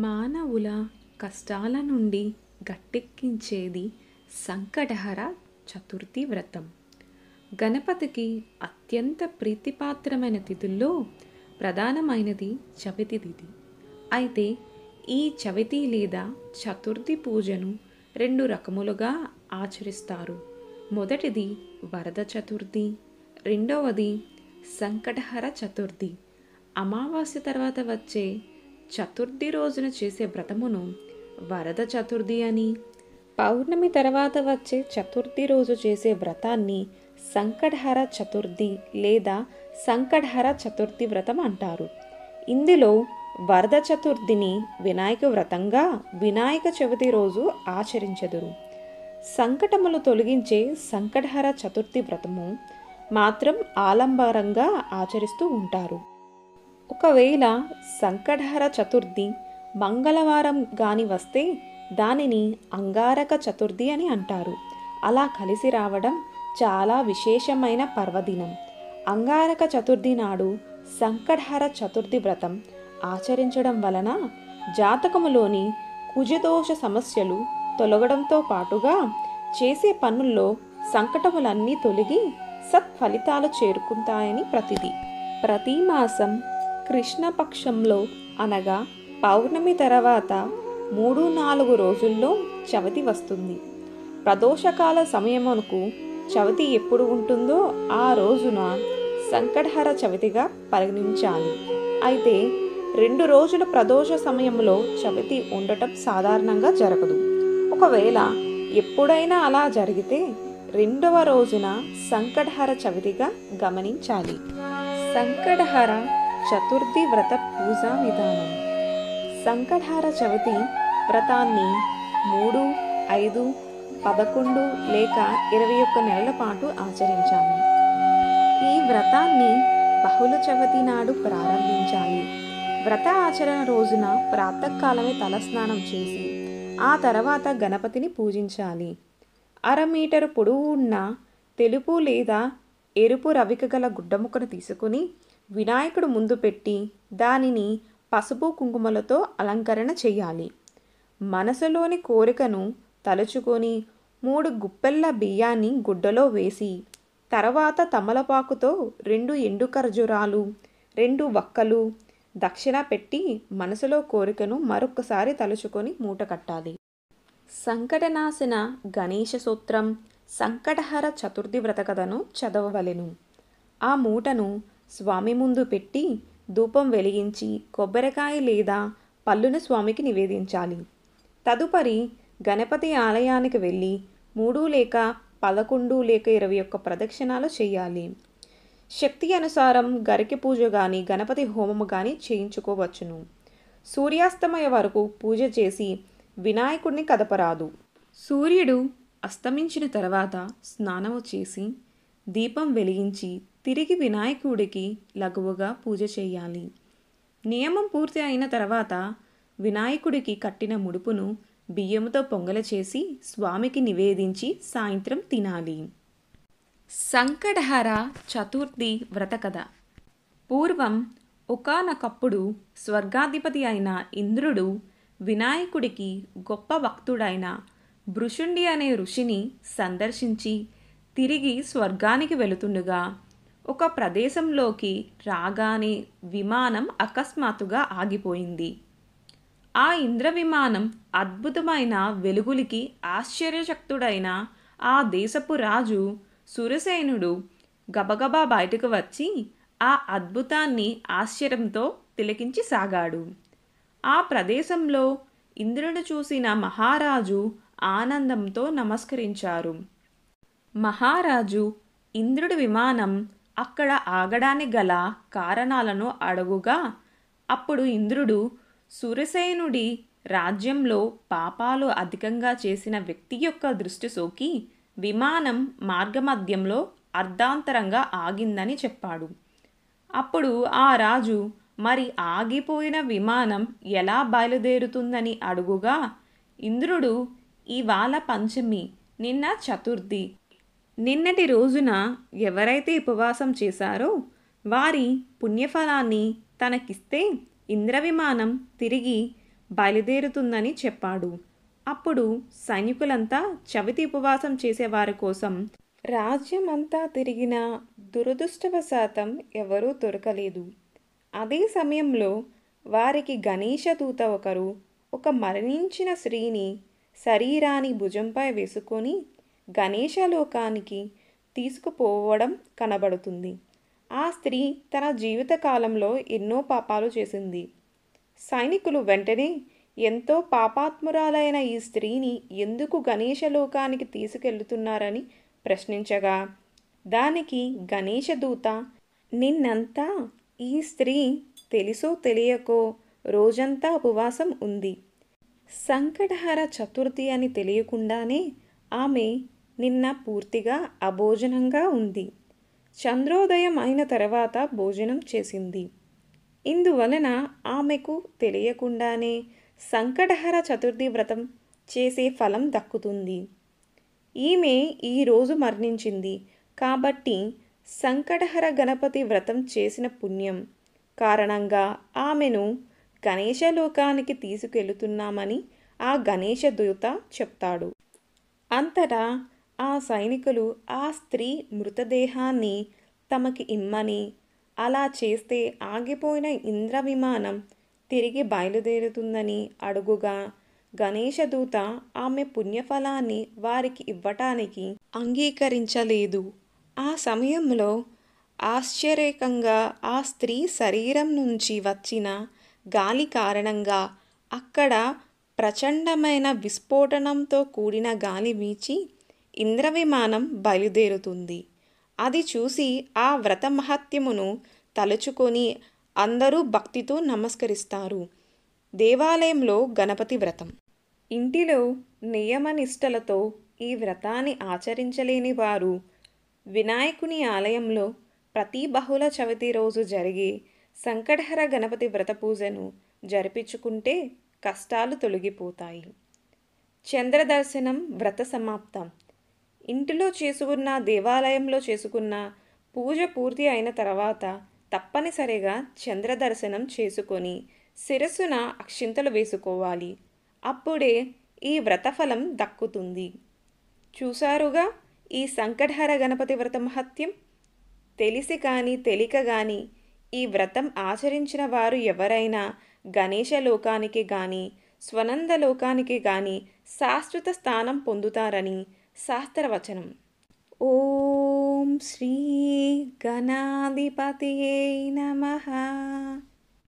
మానవుల కష్టాల నుండి గట్టెక్కించేది సంకటహర చతుర్థి వ్రతం. గణపతికి అత్యంత ప్రీతిపాత్రమైన తిథుల్లో ప్రధానమైనది చవితి తిథి. అయితే ఈ చవితి లేదా చతుర్థి పూజను రెండు రకములుగా ఆచరిస్తారు. మొదటిది వరద చతుర్థి, రెండవది సంకటహర చతుర్థి. అమావాస్య తర్వాత వచ్చే చతుర్థి రోజున చేసే వ్రతమును వరద చతుర్థి అని, పౌర్ణమి తర్వాత వచ్చే చతుర్థి రోజు చేసే వ్రతాన్ని సంకటహర చతుర్థి లేదా సంకటహర చతుర్థి వ్రతం అంటారు. ఇందులో వరద చతుర్థిని వినాయక వ్రతంగా వినాయక చవితి రోజు ఆచరించెదరు. సంకటములు తొలగించే సంకటహర చతుర్థి వ్రతము మాత్రం ఆలంబరంగా ఆచరిస్తూ ఉంటారు. ఒకవేళ సంకటహర చతుర్థి మంగళవారం గాని వస్తే దానిని అంగారక చతుర్థి అని అంటారు. అలా కలిసి రావడం చాలా విశేషమైన పర్వదినం. అంగారక చతుర్థి నాడు సంకటహర చతుర్థి వ్రతం ఆచరించడం వలన జాతకములోని కుజదోష సమస్యలు తొలగడంతో పాటుగా చేసే పనుల్లో సంకటములన్నీ తొలగి సత్ఫలితాలు చేరుకుంటాయని ప్రతీది. ప్రతి మాసం కృష్ణపక్షంలో అనగా పౌర్ణమి తర్వాత 3-4 రోజుల్లో చవితి వస్తుంది. ప్రదోషకాల సమయమునకు చవితి ఎప్పుడు ఉంటుందో ఆ రోజున సంకటహర చవితిగా పరిగణించాలి. అయితే 2 రోజుల ప్రదోష సమయంలో చవితి ఉండటం సాధారణంగా జరగదు. ఒకవేళ ఎప్పుడైనా అలా జరిగితే 2వ రోజున సంకటహర చవితిగా గమనించాలి. సంకటహర చతుర్థి వ్రత పూజా విధానం. సంకటహర చవితి వ్రతాన్ని 3, 5, 11 లేక 21 నెలల పాటు ఆచరించాలి. ఈ వ్రతాన్ని బహుళ చవితి నాడు ప్రారంభించాలి. వ్రత ఆచరణ రోజున ప్రాతకాలమే తలస్నానం చేసి ఆ తర్వాత గణపతిని పూజించాలి. 1/2 మీటరు పొడవు ఉన్న తెలుపు లేదా ఎరుపు రవిక గల గుడ్డముక్కను తీసుకుని వినాయకుడు ముందు పెట్టి దానిని పసుపు కుంకుమలతో అలంకరణ చేయాలి. మనసులోని కోరికను తలుచుకొని 3 గుప్పెళ్ళ బియ్యాన్ని గుడ్డలో వేసి తర్వాత తమలపాకుతో 2 ఎండు ఖర్జూరాలు 2 వక్కలు దక్షిణ పెట్టి మనసులో కోరికను మరొకసారి తలుచుకొని మూట కట్టాలి. సంకటనాశన గణేశ సూత్రం సంకటహర చతుర్థి వ్రత కథను చదవవలెను. ఆ మూటను స్వామి ముందు పెట్టి ధూపం వెలిగించి కొబ్బరికాయ లేదా పళ్ళును స్వామికి నివేదించాలి. తదుపరి గణపతి ఆలయానికి వెళ్ళి 3 లేక 11 లేక 21 ప్రదక్షిణాలు చేయాలి. శక్తి అనుసారం గరికి పూజ కానీ గణపతి హోమము కానీ చేయించుకోవచ్చును. సూర్యాస్తమయ వరకు పూజ చేసి వినాయకుడిని కదపరాదు. సూర్యుడు అస్తమించిన తర్వాత స్నానము చేసి దీపం వెలిగించి తిరిగి వినాయకుడికి లఘువుగా పూజ చేయాలి. నియమం పూర్తి అయిన తర్వాత వినాయకుడికి కట్టిన ముడుపును బియ్యముతో పొంగల చేసి స్వామికి నివేదించి సాయంత్రం తినాలి. సంకటహర చతుర్థి వ్రత కథ. పూర్వం ఒకానొకప్పుడు స్వర్గాధిపతి అయిన ఇంద్రుడు వినాయకుడికి గొప్ప భక్తుడైన భృశుండి అనే ఋషిని సందర్శించి తిరిగి స్వర్గానికి వెళుతుండగా ఒక ప్రదేశంలోకి రాగానే విమానం అకస్మాత్తుగా ఆగిపోయింది. ఆ ఇంద్ర విమానం అద్భుతమైన వెలుగులకి ఆశ్చర్యచకితుడైన ఆ దేశపు రాజు సురసేనుడు గబగబా బయటకు వచ్చి ఆ అద్భుతాన్ని ఆశ్చర్యంతో తిలకించి సాగాడు. ఆ ప్రదేశంలో ఇంద్రుడు చూసిన మహారాజు ఆనందంతో నమస్కరించారు. మహారాజు ఇంద్రుడి విమానం అక్కడ ఆగడానికి గల కారణాలను అడుగుగా అప్పుడు ఇంద్రుడు సురసేనుడి రాజ్యంలో పాపాలు అధికంగా చేసిన వ్యక్తి యొక్క దృష్టి సోకి విమానం మార్గమధ్యంలో అర్ధాంతరంగా ఆగిందని చెప్పాడు. అప్పుడు ఆ రాజు మరి ఆగిపోయిన విమానం ఎలా బయలుదేరుతుందని అడుగుగా ఇంద్రుడు ఇవాళ పంచమి, నిన్న చతుర్థి, నిన్నటి రోజున ఎవరైతే ఉపవాసం చేశారో వారి పుణ్యఫలాన్ని తనకిస్తే ఇంద్రవిమానం తిరిగి బయలుదేరుతుందని చెప్పాడు. అప్పుడు సైనికులంతా చవితి ఉపవాసం చేసేవారి కోసం రాజ్యమంతా తిరిగినా దురదృష్టవశాతం ఎవరూ దొరకలేదు. అదే సమయంలో వారికి గణేశ దూత ఒకరు ఒక మరణించిన స్త్రీని శరీరాన్ని భుజంపై వేసుకొని గణేశలోకానికి తీసుకుపోవడం కనబడుతుంది. ఆ స్త్రీ తన జీవితకాలంలో ఎన్నో పాపాలు చేసింది. సైనికులు వెంటనే ఎంతో పాపాత్మురాలైన ఈ స్త్రీని ఎందుకు గణేశలోకానికి తీసుకెళ్తున్నారని ప్రశ్నించగా, దానికి గణేశదూత, నిన్నంతా ఈ స్త్రీ తెలుసో తెలియకో రోజంతా ఉపవాసం ఉంది. సంకటహర చతుర్థి అని తెలియకుండానే ఆమె నిన్న పూర్తిగా అభోజనంగా ఉంది. చంద్రోదయం అయిన తర్వాత భోజనం చేసింది. ఇందువలన ఆమెకు తెలియకుండానే సంకటహర చతుర్థి వ్రతం చేసే ఫలం దక్కుతుంది. ఈమె ఈరోజు మరణించింది కాబట్టి సంకటహర గణపతి వ్రతం చేసిన పుణ్యం కారణంగా ఆమెను గణేశలోకానికి తీసుకెళుతున్నామని ఆ గణేశ దూత చెప్తాడు. అంతటా ఆ సైనికులు ఆ స్త్రీ మృతదేహాన్ని తమకి ఇమ్మని, అలా చేస్తే ఆగిపోయిన ఇంద్ర విమానం తిరిగి బయలుదేరుతుందని అడుగుగా, గణేశదూత ఆమె పుణ్యఫలాన్ని వారికి ఇవ్వటానికి అంగీకరించలేదు. ఆ సమయంలో ఆశ్చర్యకంగా ఆ స్త్రీ శరీరం నుంచి వచ్చిన గాలి కారణంగా అక్కడ ప్రచండమైన విస్ఫోటనంతో కూడిన గాలి వీచి ఇంద్రవిమానం బయలుదేరుతుంది. అది చూసి ఆ వ్రత మహత్యమును తలుచుకొని అందరూ భక్తితో నమస్కరిస్తారు. దేవాలయంలో గణపతి వ్రతం. ఇంటిలో నియమనిష్టలతో ఈ వ్రతాన్ని ఆచరించలేని వారు వినాయకుని ఆలయంలో ప్రతి బహుళ చవితి రోజు జరిగే సంకటహర గణపతి వ్రత పూజను జరిపించుకుంటే కష్టాలు తొలగిపోతాయి. చంద్రదర్శనం వ్రత సమాప్తం. ఇంటిలో చేసుకున్న, దేవాలయంలో చేసుకున్న పూజ పూర్తి అయిన తర్వాత తప్పనిసరిగా చంద్రదర్శనం చేసుకొని శిరస్సున అక్షింతలు వేసుకోవాలి. అప్పుడే ఈ వ్రతఫలం దక్కుతుంది. చూసారుగా ఈ సంకటహర గణపతి వ్రత మహత్యం. తెలిసి కానీ తెలియక కానీ ఈ వ్రతం ఆచరించిన వారు ఎవరైనా గణేశ లోకానికి కానీ స్వనంద లోకానికి కానీ శాశ్వత స్థానం పొందుతారని శాస్త్రవచనం. ఓం శ్రీ గణాధిపతియే నమః.